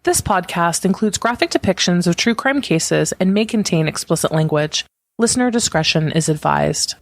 This podcast includes graphic depictions of true crime cases and may contain explicit language. Listener discretion is advised.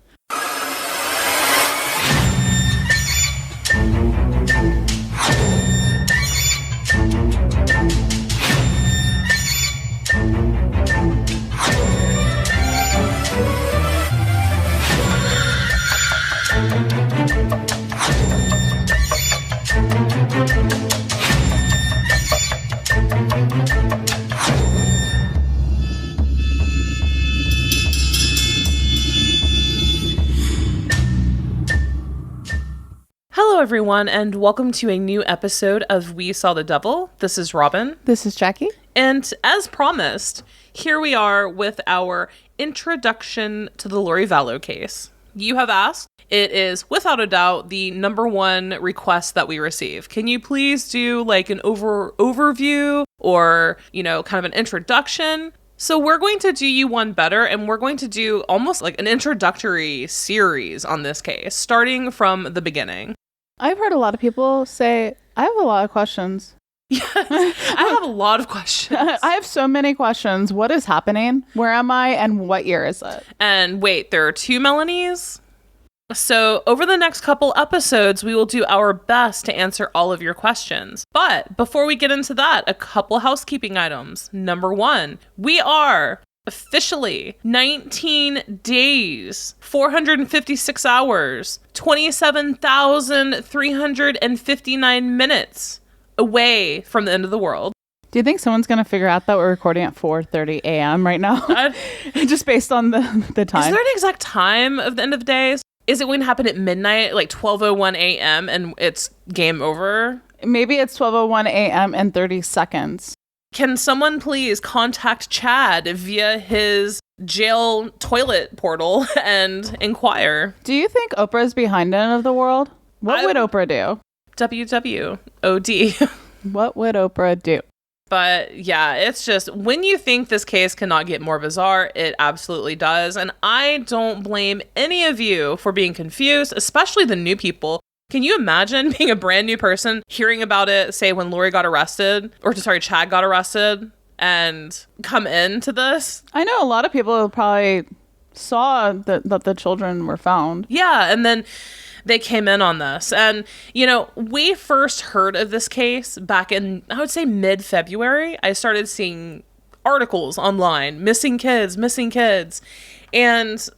Hello, everyone, and welcome to a new episode of We Saw the Devil. This is Robin. This is Jackie. And as promised, here we are with our introduction to the Lori Vallow case. You have asked. It is, without a doubt, the number one request that we receive. Can you please do like an overview or, kind of an introduction? So we're going to do you one better, and we're going to do almost like an introductory series on this case, starting from the beginning. I've heard a lot of people say, I have a lot of questions. Yes, I have a lot of questions. I have so many questions. What is happening? Where am I? And what year is it? And wait, there are two Melanies? So over the next couple episodes, we will do our best to answer all of your questions. But before we get into that, a couple housekeeping items. Number one, we are officially 19 days, 456 hours, 27,359 minutes away from the end of the world. Do you think someone's going to figure out that we're recording at 4:30 a.m. right now? Just based on the time. Is there an exact time of the end of days? Is it going to happen at midnight, like 12:01 a.m., and it's game over? Maybe it's 12:01 a.m. and 30 seconds. Can someone please contact Chad via his jail toilet portal and inquire? Do you think Oprah's behind the end of the world? What would Oprah do? WWOD. What would Oprah do? But yeah, it's just, when you think this case cannot get more bizarre, it absolutely does. And I don't blame any of you for being confused, especially the new people. Can you imagine being a brand new person, hearing about it, say, when Lori got arrested, Chad got arrested, and come into this? I know a lot of people probably saw that the children were found. Yeah, and then they came in on this. And, we first heard of this case back in, I would say, mid-February. I started seeing articles online, missing kids. And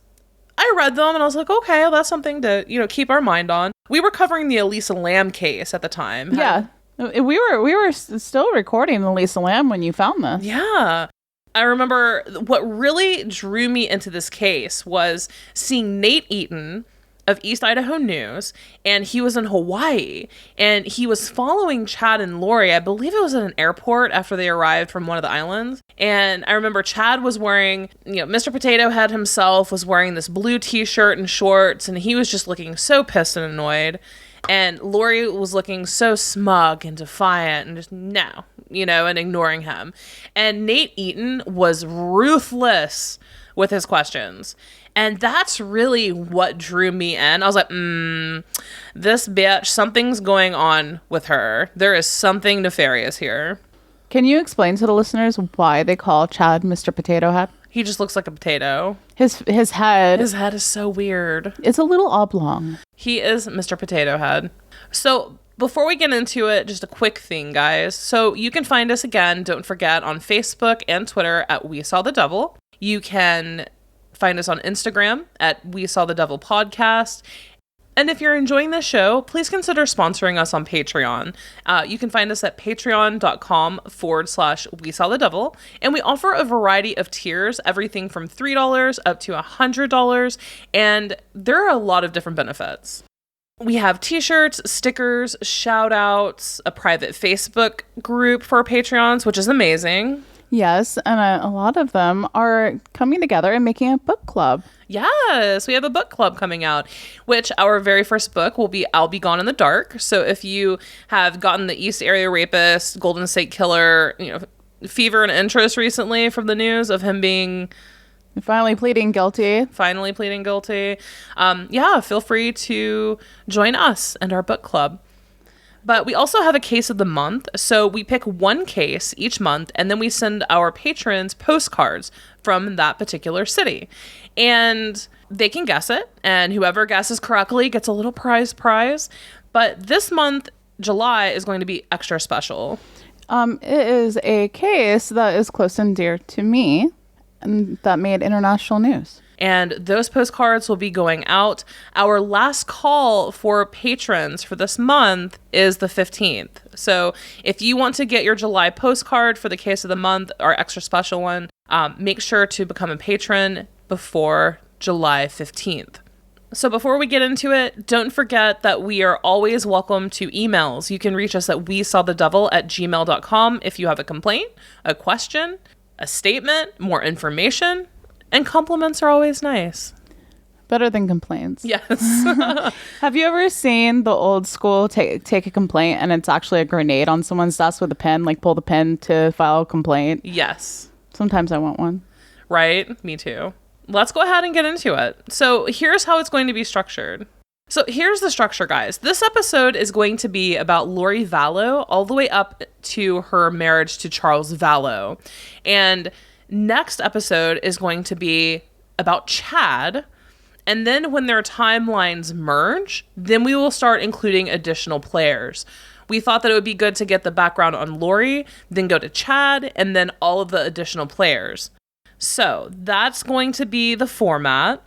I read them and I was like, okay, well, that's something to, keep our mind on. We were covering the Ylana M case at the time. Yeah. We were still recording Ylana M when you found this. Yeah. I remember what really drew me into this case was seeing Nate Eaton of East Idaho News, and he was in Hawaii, and he was following Chad and Lori. I believe it was at an airport after they arrived from one of the islands. And I remember Chad was wearing, Mr. Potato Head himself was wearing this blue t-shirt and shorts, and he was just looking so pissed and annoyed. And Lori was looking so smug and defiant and just no, and ignoring him. And Nate Eaton was ruthless with his questions. And that's really what drew me in. I was like, this bitch, something's going on with her. There is something nefarious here. Can you explain to the listeners why they call Chad Mr. Potato Head? He just looks like a potato. His head. His head is so weird. It's a little oblong. He is Mr. Potato Head. So before we get into it, just a quick thing, guys. So you can find us again, don't forget, on Facebook and Twitter at We Saw the Devil. You can find us on Instagram at We Saw the Devil Podcast. And if you're enjoying this show, please consider sponsoring us on Patreon. You can find us at patreon.com/We Saw the Devil. And we offer a variety of tiers, everything from $3 up to $100. And there are a lot of different benefits. We have t-shirts, stickers, shout outs, a private Facebook group for our Patreons, which is amazing. Yes, and a lot of them are coming together and making a book club. Yes, we have a book club coming out, which our very first book will be I'll Be Gone in the Dark. So if you have gotten the East Area Rapist, Golden State Killer, fever and interest recently from the news of him being finally pleading guilty. Yeah, feel free to join us and our book club. But we also have a case of the month. So we pick one case each month, and then we send our patrons postcards from that particular city. And they can guess it, and whoever guesses correctly gets a little prize. But this month, July, is going to be extra special. It is a case that is close and dear to me, and that made international news. And those postcards will be going out. Our last call for patrons for this month is the 15th. So if you want to get your July postcard for the case of the month, our extra special one, make sure to become a patron before July 15th. So before we get into it, don't forget that we are always welcome to emails. You can reach us at wesawthedevil@gmail.com if you have a complaint, a question, a statement, more information. And compliments are always nice. Better than complaints. Yes. Have you ever seen the old school take a complaint and it's actually a grenade on someone's desk with a pen, like pull the pen to file a complaint? Yes. Sometimes I want one. Right? Me too. Let's go ahead and get into it. So here's how it's going to be structured. So here's the structure, guys. This episode is going to be about Lori Vallow all the way up to her marriage to Charles Vallow. And next episode is going to be about Chad. And then when their timelines merge, then we will start including additional players. We thought that it would be good to get the background on Lori, then go to Chad, and then all of the additional players. So that's going to be the format.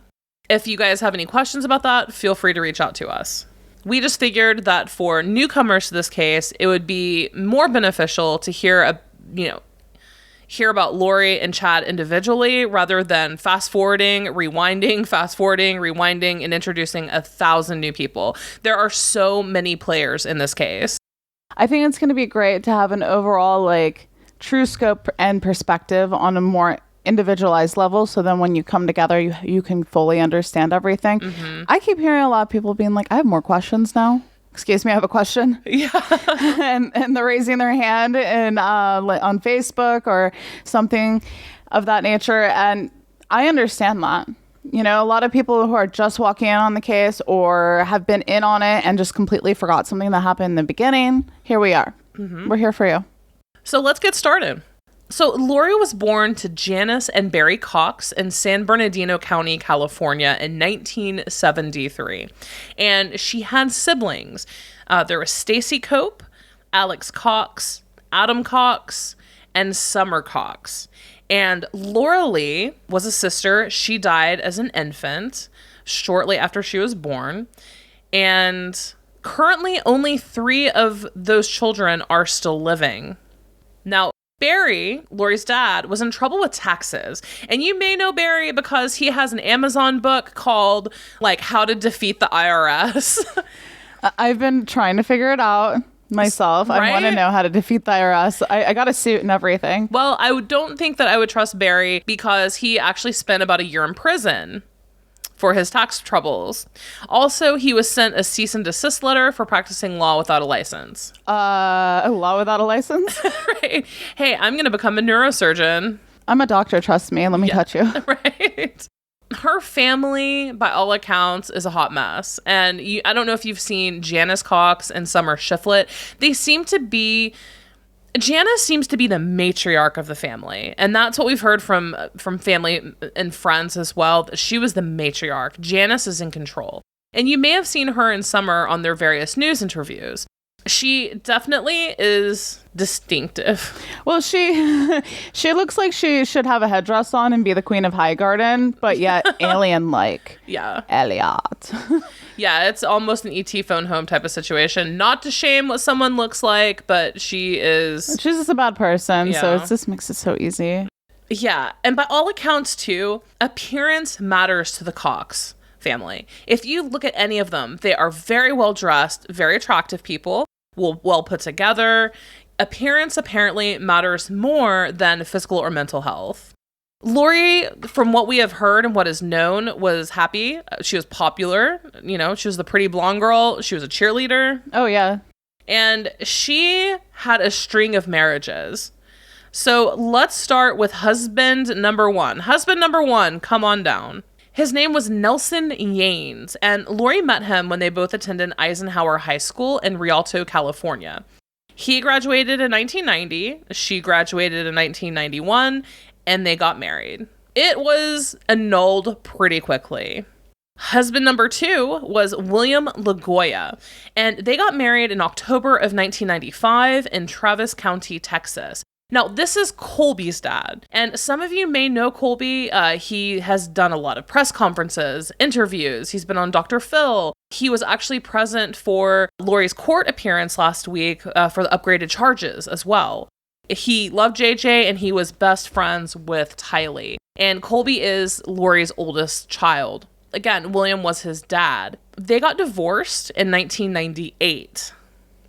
If you guys have any questions about that, feel free to reach out to us. We just figured that for newcomers to this case, it would be more beneficial to hear about Lori and Chad individually rather than fast-forwarding, rewinding, and introducing 1,000 new people. There are so many players in this case. I think it's going to be great to have an overall true scope and perspective on a more individualized level, so then when you come together you can fully understand everything. Mm-hmm. I keep hearing a lot of people being like, I have more questions now. Excuse me, I have a question. Yeah. and they're raising their hand on Facebook or something of that nature. And I understand that. You know, a lot of people who are just walking in on the case or have been in on it and just completely forgot something that happened in the beginning. Here we are. Mm-hmm. We're here for you. So let's get started. So Lori was born to Janice and Barry Cox in San Bernardino County, California in 1973. And she had siblings. There was Stacy Cope, Alex Cox, Adam Cox, and Summer Cox. And Laura Lee was a sister. She died as an infant shortly after she was born. And currently only 3 of those children are still living. Now, Barry, Lori's dad, was in trouble with taxes. And you may know Barry because he has an Amazon book called, How to Defeat the IRS. I've been trying to figure it out myself. Right? I want to know how to defeat the IRS. I got a suit and everything. Well, I don't think that I would trust Barry because he actually spent about a year in prison for his tax troubles. Also, he was sent a cease and desist letter for practicing law without a license. Law without a license? Right. Hey, I'm going to become a neurosurgeon. I'm a doctor, trust me. Let me touch you. Right. Her family, by all accounts, is a hot mess. And I don't know if you've seen Janice Cox and Summer Shiflett. Janice seems to be the matriarch of the family. And that's what we've heard from family and friends as well. She was the matriarch. Janice is in control. And you may have seen her and Summer on their various news interviews. She definitely is distinctive. Well, she looks like she should have a headdress on and be the queen of Highgarden, but yet alien-like. Yeah. Elliot. Yeah, it's almost an E.T. phone home type of situation. Not to shame what someone looks like, but she's just a bad person, yeah. So it just makes it so easy. Yeah, and by all accounts, too, appearance matters to the Cox family. If you look at any of them, they are very well-dressed, very attractive people, well put together. Appearance apparently matters more than physical or mental health. Lori, from what we have heard and what is known, was happy. She was popular. You know, she was the pretty blonde girl. She was a cheerleader. Oh, yeah. And she had a string of marriages. So let's start with husband number 1. Husband number 1, come on down. His name was Nelson Yanes, and Lori met him when they both attended Eisenhower High School in Rialto, California. He graduated in 1990, she graduated in 1991, and they got married. It was annulled pretty quickly. Husband number 2 was William LaGoya, and they got married in October of 1995 in Travis County, Texas. Now, this is Colby's dad, and some of you may know Colby. He has done a lot of press conferences, interviews. He's been on Dr. Phil. He was actually present for Lori's court appearance last week for the upgraded charges as well. He loved JJ, and he was best friends with Tylee. And Colby is Lori's oldest child. Again, William was his dad. They got divorced in 1998.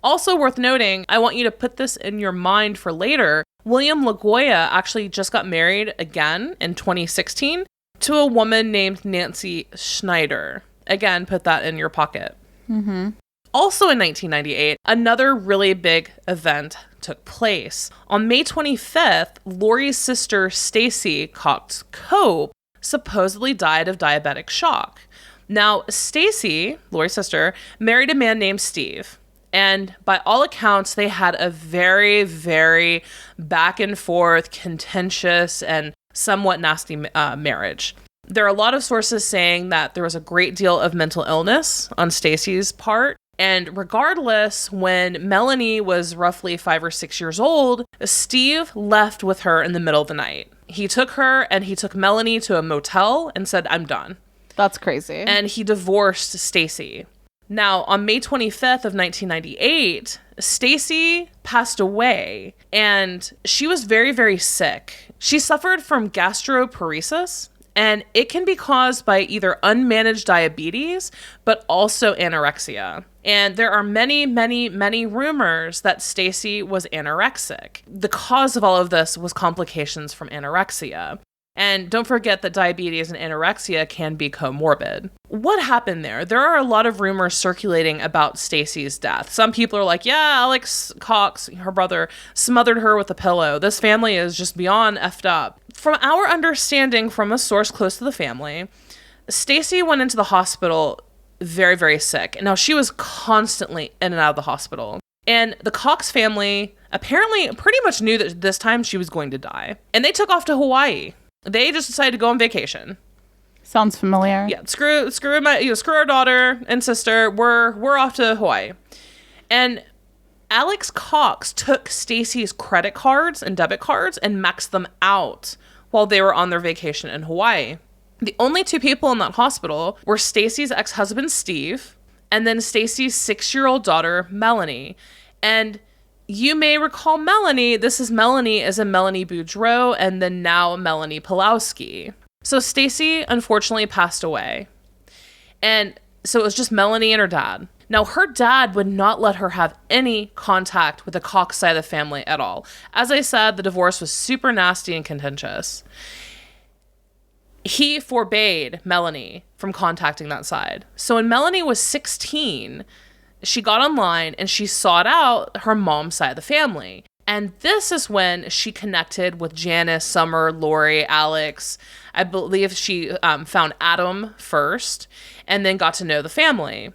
Also worth noting, I want you to put this in your mind for later, William LaGoya actually just got married again in 2016 to a woman named Nancy Schneider. Again, put that in your pocket. Mm-hmm. Also in 1998, another really big event took place. On May 25th, Lori's sister Stacy Cox Cope supposedly died of diabetic shock. Now, Stacy, Lori's sister, married a man named Steve. And by all accounts, they had a very, very back and forth, contentious, and somewhat nasty marriage. There are a lot of sources saying that there was a great deal of mental illness on Stacy's part. And regardless, when Melanie was roughly 5 or 6 years old, Steve left with her in the middle of the night. He took her and he took Melanie to a motel and said, "I'm done." That's crazy. And he divorced Stacy. Now, on May 25th of 1998, Stacy passed away, and she was very, very sick. She suffered from gastroparesis, and it can be caused by either unmanaged diabetes, but also anorexia. And there are many, many, many rumors that Stacy was anorexic. The cause of all of this was complications from anorexia. And don't forget that diabetes and anorexia can be comorbid. What happened there? There are a lot of rumors circulating about Stacy's death. Some people are like, yeah, Alex Cox, her brother, smothered her with a pillow. This family is just beyond effed up. From our understanding from a source close to the family, Stacy went into the hospital very, very sick. Now, she was constantly in and out of the hospital. And the Cox family apparently pretty much knew that this time she was going to die. And they took off to Hawaii. They just decided to go on vacation. Sounds familiar. Yeah, screw our daughter and sister. We're off to Hawaii. And Alex Cox took Stacy's credit cards and debit cards and maxed them out while they were on their vacation in Hawaii. The only 2 people in that hospital were Stacy's ex-husband, Steve, and then Stacy's 6-year-old daughter, Melanie. And you may recall Melanie. This is Melanie as in Melanie Boudreau and then now Melanie Pulowski. So Stacy unfortunately passed away. And so it was just Melanie and her dad. Now, her dad would not let her have any contact with the Cox side of the family at all. As I said, the divorce was super nasty and contentious. He forbade Melanie from contacting that side. So when Melanie was 16, she got online and she sought out her mom's side of the family. And this is when she connected with Janice, Summer, Lori, Alex. I believe she found Adam first and then got to know the family.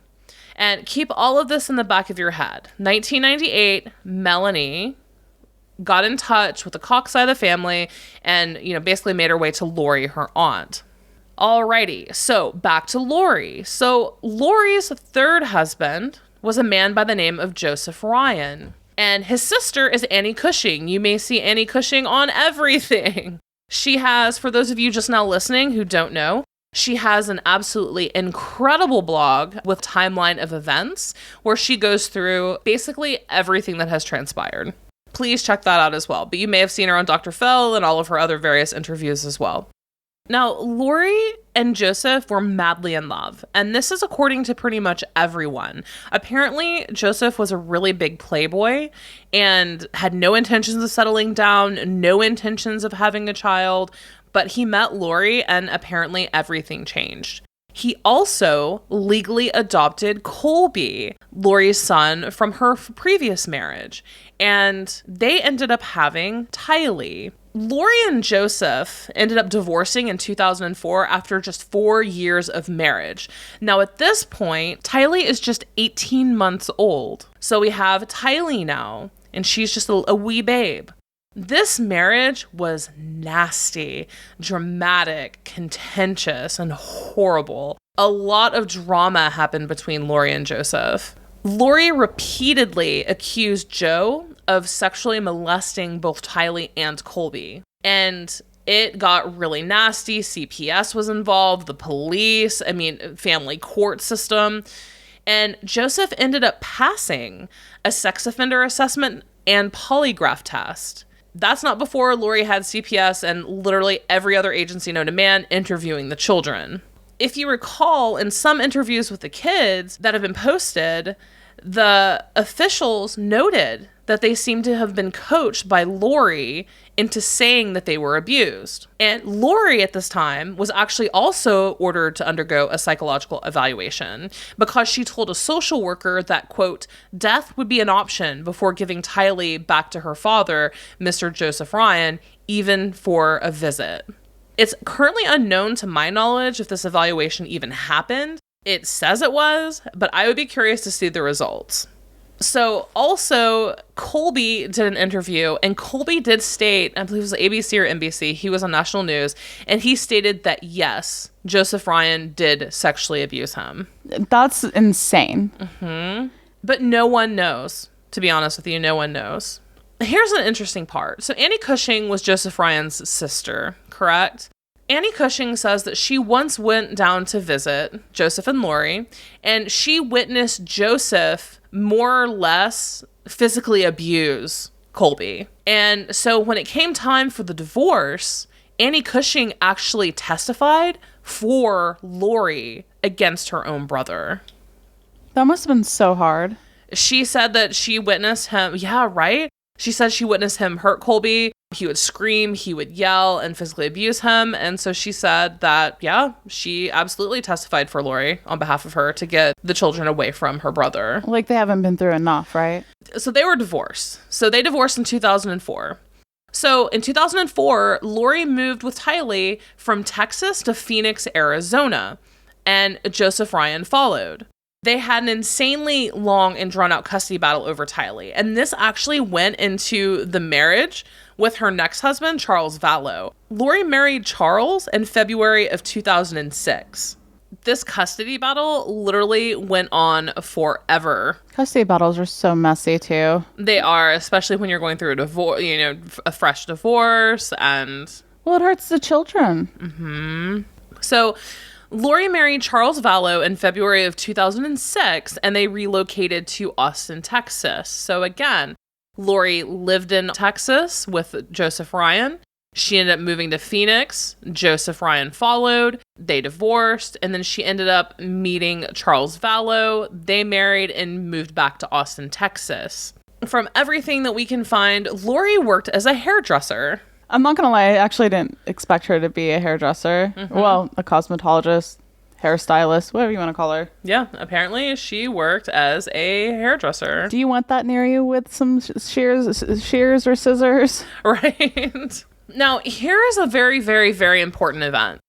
And keep all of this in the back of your head. 1998, Melanie got in touch with the Cox side of the family and, basically made her way to Lori, her aunt. Alrighty, so back to Lori. So Lori's third husband was a man by the name of Joseph Ryan. And his sister is Annie Cushing. You may see Annie Cushing on everything. She has, for those of you just now listening who don't know, she has an absolutely incredible blog with timeline of events where she goes through basically everything that has transpired. Please check that out as well. But you may have seen her on Dr. Phil and all of her other various interviews as well. Now, Lori and Joseph were madly in love, and this is according to pretty much everyone. Apparently, Joseph was a really big playboy and had no intentions of settling down, no intentions of having a child, but he met Lori and apparently everything changed. He also legally adopted Colby, Lori's son, from her previous marriage, and they ended up having Tylee. Lori and Joseph ended up divorcing in 2004 after just 4 years of marriage. Now, at this point, Tylee is just 18 months old. So we have Tylee now, and she's just a wee babe. This marriage was nasty, dramatic, contentious, and horrible. A lot of drama happened between Lori and Joseph. Lori repeatedly accused Joe of sexually molesting both Tylee and Colby. And it got really nasty. CPS was involved, the police, family court system. And Joseph ended up passing a sex offender assessment and polygraph test. That's not before Lori had CPS and literally every other agency known to man interviewing the children. If you recall, in some interviews with the kids that have been posted, the officials noted that they seemed to have been coached by Lori into saying that they were abused. And Lori at this time was actually also ordered to undergo a psychological evaluation because she told a social worker that, quote, death would be an option before giving Tylee back to her father, Mr. Joseph Ryan, even for a visit. It's currently unknown to my knowledge if this evaluation even happened. It says it was, but I would be curious to see the results. So also, Colby did an interview, and Colby did state, I believe it was ABC or NBC, he was on national news, and he stated that yes, Joseph Ryan did sexually abuse him. That's insane. Mm-hmm. But no one knows. To be honest with you, no one knows. Here's an interesting part. So Annie Cushing was Joseph Ryan's sister, correct? Annie Cushing says that she once went down to visit Joseph and Lori, and she witnessed Joseph more or less physically abuse Colby. And so when it came time for the divorce, Annie Cushing actually testified for Lori against her own brother. That must have been so hard. She said that she witnessed him. Yeah, right? She said she witnessed him hurt Colby. He would scream, he would yell, and physically abuse him. And so she said that, yeah, she absolutely testified for Lori on behalf of her to get the children away from her brother. Like they haven't been through enough, right? So they were divorced. So they divorced in 2004. So in 2004, Lori moved with Tylee from Texas to Phoenix, Arizona, and Joseph Ryan followed. They had an insanely long and drawn-out custody battle over Tylee, and this actually went into the marriage with her next husband, Charles Vallow. Lori married Charles in February of 2006. This custody battle literally went on forever. Custody battles are so messy, too. They are, especially when you're going through a divorce, a fresh divorce, and... Well, it hurts the children. Mm-hmm. So... Lori married Charles Vallow in February of 2006, and they relocated to Austin, Texas. So again, Lori lived in Texas with Joseph Ryan. She ended up moving to Phoenix. Joseph Ryan followed. They divorced, and then she ended up meeting Charles Vallow. They married and moved back to Austin, Texas. From everything that we can find, Lori worked as a hairdresser. I'm not going to lie, I actually didn't expect her to be a hairdresser. Mm-hmm. Well, a cosmetologist, hairstylist, whatever you want to call her. Yeah, apparently she worked as a hairdresser. Do you want that near you with some shears or scissors? Right. Now, here is a very, very, very important event.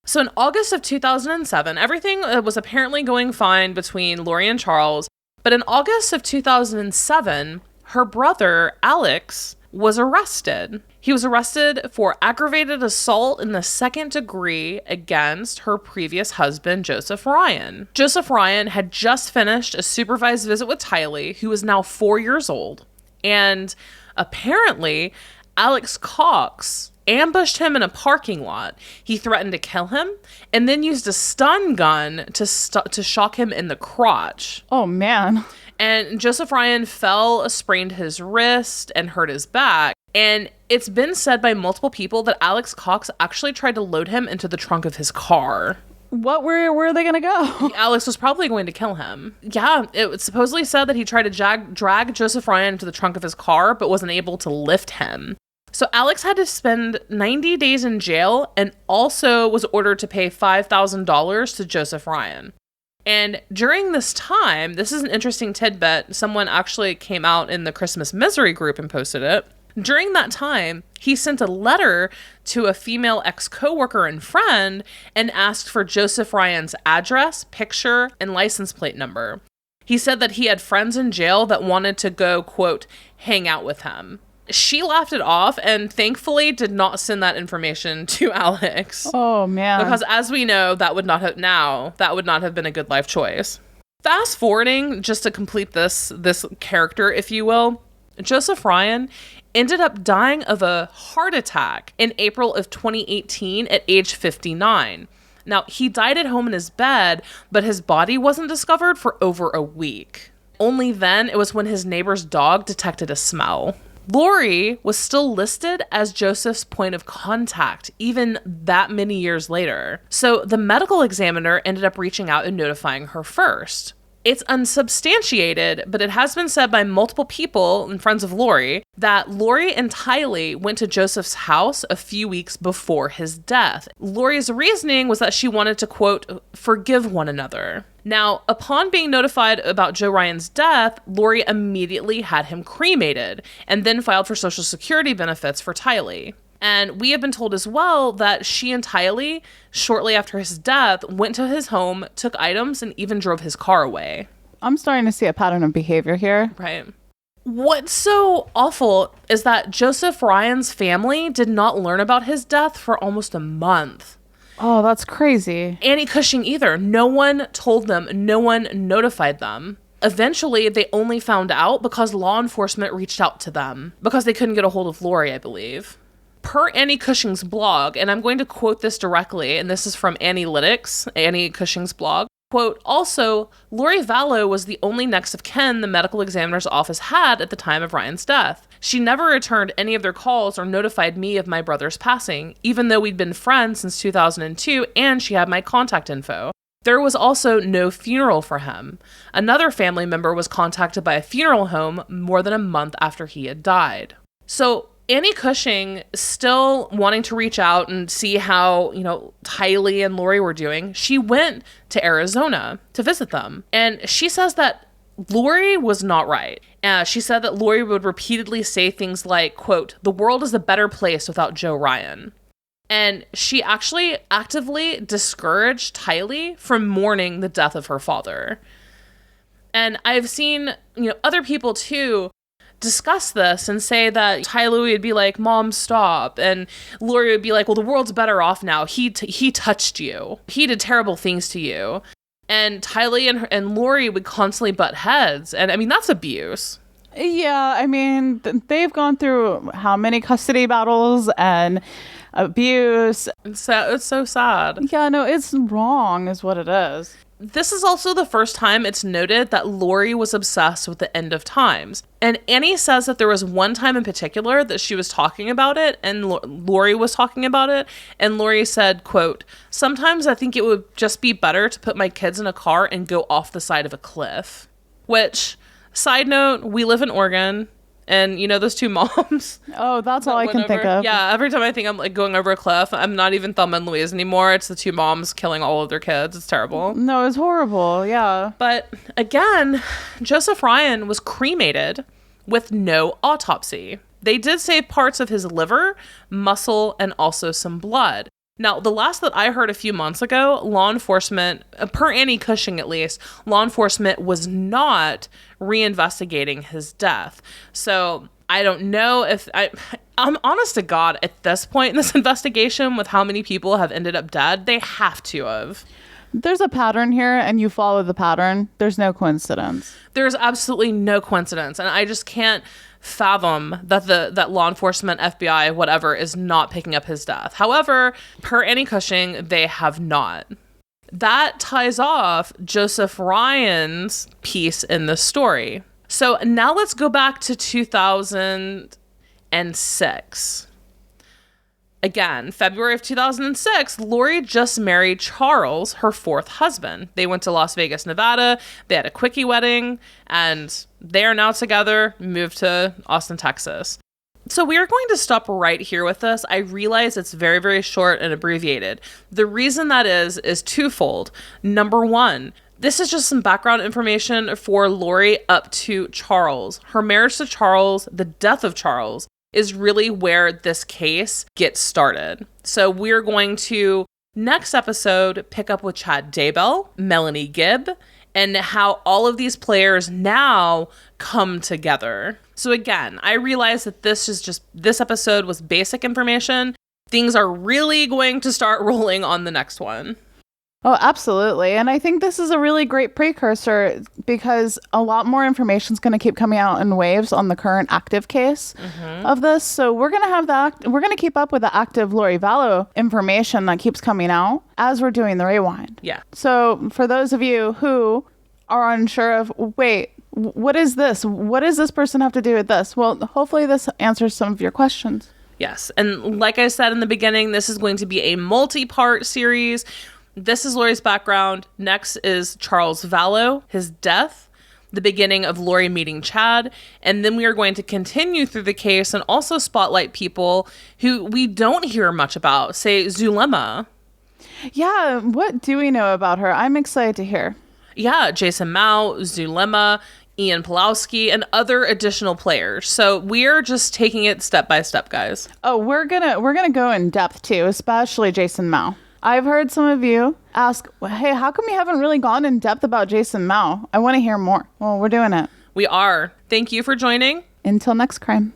So in August of 2007, everything was apparently going fine between Lori and Charles. But in August of 2007, her brother, Alex, was arrested. He was arrested for aggravated assault in the second degree against her previous husband, Joseph Ryan. Joseph Ryan had just finished a supervised visit with Tylee, who is now 4 years old. And apparently, Alex Cox ambushed him in a parking lot. He threatened to kill him and then used a stun gun to shock him in the crotch. Oh, man. And Joseph Ryan fell, sprained his wrist, and hurt his back. And it's been said by multiple people that Alex Cox actually tried to load him into the trunk of his car. Where are they going to go? Alex was probably going to kill him. Yeah, it was supposedly said that he tried to drag Joseph Ryan into the trunk of his car, but wasn't able to lift him. So Alex had to spend 90 days in jail and also was ordered to pay $5,000 to Joseph Ryan. And during this time, this is an interesting tidbit. Someone actually came out in the Christmas Misery group and posted it. During that time, he sent a letter to a female ex-coworker and friend and asked for Joseph Ryan's address, picture, and license plate number. He said that he had friends in jail that wanted to go, quote, hang out with him. She laughed it off and thankfully did not send that information to Alex. Oh, man. Because as we know, that would not have been a good life choice. Fast forwarding, just to complete this character, if you will, Joseph Ryan ended up dying of a heart attack in April of 2018 at age 59. Now, he died at home in his bed, but his body wasn't discovered for over a week. Only then, it was when his neighbor's dog detected a smell. Lori was still listed as Joseph's point of contact, even that many years later. So the medical examiner ended up reaching out and notifying her first. It's unsubstantiated, but it has been said by multiple people and friends of Lori that Lori and Tylee went to Joseph's house a few weeks before his death. Lori's reasoning was that she wanted to, quote, forgive one another. Now, upon being notified about Joe Ryan's death, Lori immediately had him cremated and then filed for Social Security benefits for Tylee. And we have been told as well that she and Tylee, shortly after his death, went to his home, took items, and even drove his car away. I'm starting to see a pattern of behavior here. Right. What's so awful is that Joseph Ryan's family did not learn about his death for almost a month. Oh, that's crazy. Annie Cushing either. No one told them. No one notified them. Eventually, they only found out because law enforcement reached out to them because they couldn't get a hold of Lori, I believe. Per Annie Cushing's blog, and I'm going to quote this directly, and this is from Annielytics, Annie Cushing's blog, quote, also, Lori Vallow was the only next of kin the medical examiner's office had at the time of Ryan's death. She never returned any of their calls or notified me of my brother's passing, even though we'd been friends since 2002 and she had my contact info. There was also no funeral for him. Another family member was contacted by a funeral home more than a month after he had died. So Annie Cushing, still wanting to reach out and see how, Tylee and Lori were doing, she went to Arizona to visit them. And she says that Lori was not right. She said that Lori would repeatedly say things like, quote, the world is a better place without Joe Ryan. And she actually actively discouraged Tylee from mourning the death of her father. And I've seen, other people too discuss this and say that Tylee would be like, Mom, stop. And Lori would be like, well, the world's better off now. He touched you. He did terrible things to you. And Tylee and Lori would constantly butt heads. And I mean, that's abuse. Yeah, I mean, they've gone through how many custody battles and abuse. It's so sad. Yeah, no, it's wrong is what it is. This is also the first time it's noted that Lori was obsessed with the end of times. And Annie says that there was one time in particular that she was talking about it and Lori was talking about it. And Lori said, quote, sometimes I think it would just be better to put my kids in a car and go off the side of a cliff. Which, side note, we live in Oregon. And those two moms. Oh, that's all I can think of. Yeah, every time I think I'm like going over a cliff, I'm not even Thelma and Louise anymore. It's the two moms killing all of their kids. It's terrible. No, it's horrible. Yeah. But again, Joseph Ryan was cremated with no autopsy. They did save parts of his liver, muscle, and also some blood. Now, the last that I heard a few months ago, law enforcement, per Annie Cushing at least, law enforcement was not reinvestigating his death. So I don't know if I'm honest to God, at this point in this investigation, with how many people have ended up dead, they have to have. There's a pattern here and you follow the pattern. There's no coincidence. There's absolutely no coincidence. And I just can't fathom that law enforcement, FBI, whatever, is not picking up his death. However, per Annie Cushing, they have not. That ties off Joseph Ryan's piece in the story. So now let's go back to 2006. Again, February of 2006, Lori just married Charles, her fourth husband. They went to Las Vegas, Nevada. They had a quickie wedding, and they are now together, moved to Austin, Texas. So we are going to stop right here with this. I realize it's very, very short and abbreviated. The reason that is twofold. Number one, this is just some background information for Lori up to Charles. Her marriage to Charles, the death of Charles, is really where this case gets started. So we're going to, next episode, pick up with Chad Daybell, Melanie Gibb, and how all of these players now come together. So again, I realize that this episode was basic information. Things are really going to start rolling on the next one. Oh, absolutely. And I think this is a really great precursor because a lot more information is going to keep coming out in waves on the current active case of this. So we're going to have we're going to keep up with the active Lori Vallow information that keeps coming out as we're doing the rewind. Yeah. So for those of you who are unsure of, wait, what is this? What does this person have to do with this? Well, hopefully this answers some of your questions. Yes. And like I said in the beginning, this is going to be a multi-part series. This is Lori's background. Next is Charles Vallow, his death, the beginning of Lori meeting Chad, and then we are going to continue through the case and also spotlight people who we don't hear much about, say Zulema. Yeah, what do we know about her? I'm excited to hear. Yeah, Jason Mao, Zulema, Ian Pulowski, and other additional players. So we're just taking it step by step, guys. Oh, we're gonna go in depth too, especially Jason Mao. I've heard some of you ask, hey, how come you haven't really gone in depth about Jason Mao? I want to hear more. Well, we're doing it. We are. Thank you for joining. Until next crime.